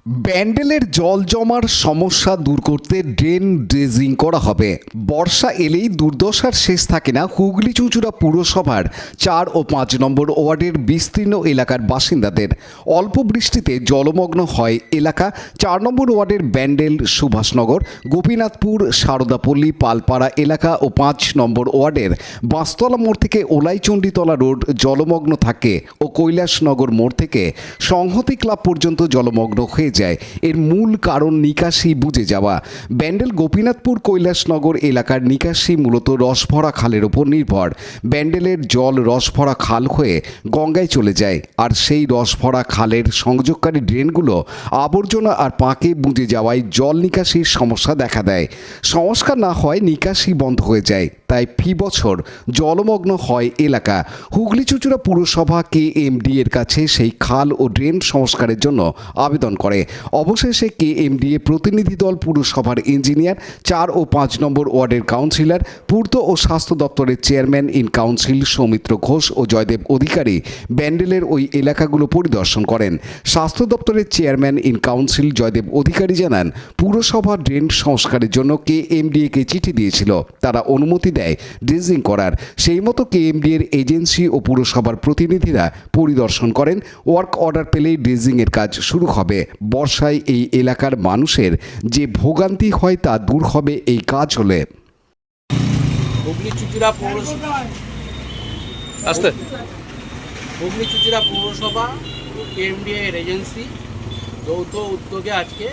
ব্যান্ডেলের জল জমার সমস্যা দূর করতে ড্রেন ড্রেজিং করা হবে। বর্ষা এলেই দুর্দশার শেষ থাকে না হুগলি চুঁচুড়া পুরসভার 4 ও 5 নম্বর ওয়ার্ডের বিস্তীর্ণ এলাকার বাসিন্দাদের। অল্প বৃষ্টিতে জলমগ্ন হয় এলাকা। 4 নম্বর ওয়ার্ডের ব্যান্ডেল, সুভাষনগর, গোপীনাথপুর, সারদাপল্লী, পালপাড়া এলাকা ও 5 নম্বর ওয়ার্ডের বাঁশতলা মোড় থেকে ওলাইচণ্ডীতলা রোড জলমগ্ন থাকে ও কৈলাসনগর মোড় থেকে সংহতি ক্লাব পর্যন্ত জলমগ্ন হয়ে যায়। এর মূল কারণ নিকাশি বুঝে যাওয়া। ব্যান্ডেল, গোপীনাথপুর, কৈলাসনগর এলাকার নিকাশি মূলত রসভরা খালের ওপর নির্ভর। ব্যান্ডেলের জল রসভরা খাল হয়ে গঙ্গায় চলে যায়, আর সেই রসভরা খালের সংযোগকারী ড্রেনগুলো আবর্জনা আর পাঁকে বুঝে যাওয়ায় জল নিকাশির সমস্যা দেখা দেয়। সংস্কার না হয় নিকাশি বন্ধ হয়ে যায়, তাই ফি বছর জলমগ্ন হয় এলাকা। হুগলি চুঁচুড়া পুরসভা KMD এর কাছে সেই খাল ও ড্রেন সংস্কারের জন্য আবেদন করে। অবশেষে KMD প্রতিনিধি দল পুরসভার ইঞ্জিনিয়ার, 4 ও 5 নম্বর ওয়ার্ডের কাউন্সিলর, পূর্ত ও স্বাস্থ্য দপ্তরের chairman in council Soumitra Ghosh ও জয়দেব অধিকারী ব্যান্ডেলের ওই এলাকাগুলো পরিদর্শন করেন। স্বাস্থ্য দপ্তরের chairman in council Joydeb Adhikari জানান, পুরসভা ড্রেন সংস্কারের জন্য KMD-কে চিঠি দিয়েছিল, তারা অনুমতি দেয় ড্রেজিং করার। সেই মতো KMD এর এজেন্সি ও পুরসভার প্রতিনিধিরা পরিদর্শন করেন। ওয়ার্ক অর্ডার পেলেই ড্রেজিংয়ের কাজ শুরু হবে। বর্ষায় এই এলাকার মানুষের যে ভোগান্তি হয় তা দূর হবে এই কাজ হলে। হুগলি চুঁচুড়া পৌরসভা KMD এর এজেন্সি যৌথ উদ্যোগে আজকে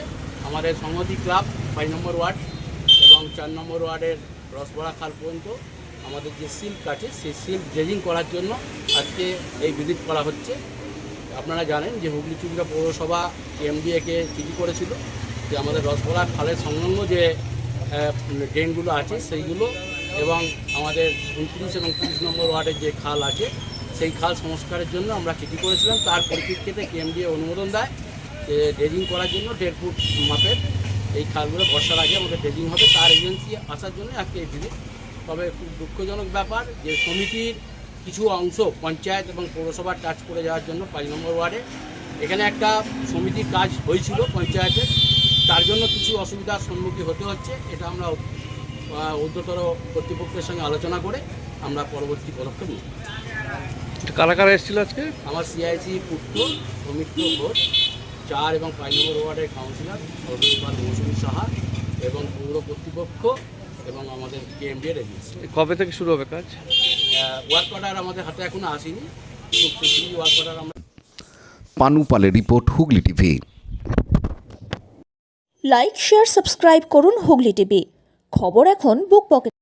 আমাদের সংহতি ক্লাব 5 নম্বর ওয়ার্ড এবং 4 নম্বর ওয়ার্ডের রসভরা খাল পর্যন্ত আমাদের যে সিল্ক আছে সেই সিল্ক ড্রেজিং করার জন্য আজকে এই ভিজিট করা হচ্ছে। আপনারা জানেন যে হুগলি চুঁচুড়া পৌরসভা KMD-কে চিঠি করেছিল যে আমাদের রসভরা খালের সংলগ্ন যে ড্রেনগুলো আছে সেইগুলো এবং আমাদের 29 এবং 30 নম্বর ওয়ার্ডের যে খাল আছে সেই খাল সংস্কারের জন্য আমরা চিঠি করেছিলাম। তার পরিপ্রেক্ষিতে KMD অনুমোদন দেয় যে ড্রেজিং করার জন্য 1.5 ফুট মাপের এই খালগুলো বর্ষার আগে আমাদের ড্রেজিং হবে। তার এজেন্সি আসার জন্য আজকে এই ভিজিট। তবে খুব দুঃখজনক ব্যাপার যে সমিতির কিছু অংশ পঞ্চায়েত এবং পৌরসভার টাচ করে যাওয়ার জন্য 5 নম্বর ওয়ার্ডে এখানে একটা সমিতির কাজ হয়েছিল পঞ্চায়েতের, তার জন্য কিছু অসুবিধার সম্মুখীন হতে হচ্ছে। এটা আমরা ঊর্ধ্বতর কর্তৃপক্ষের সঙ্গে আলোচনা করে আমরা পরবর্তী পদক্ষেপ নিই। কারা কারা এসেছিল আজকে? আমার CIC পূর্ত, সৌমিত্র ঘোষ, 4 এবং 5 নম্বর ওয়ার্ডের কাউন্সিলর সর্বপাল মৌসুমী সাহা এবং পৌর কর্তৃপক্ষ এবং আমাদের KMD এর এজেন্সি। কবে থেকে শুরু হবে কাজ? ওয়ার্ক অর্ডার আমাদের হাতে এখনো আসেনি, খুব শীঘ্রই ওয়ার্ক অর্ডার আমরা। পানু পালের report, Hooghly TV. Like, share, subscribe করুন হুগলি টিভি। খবর এখন বুক পকেট।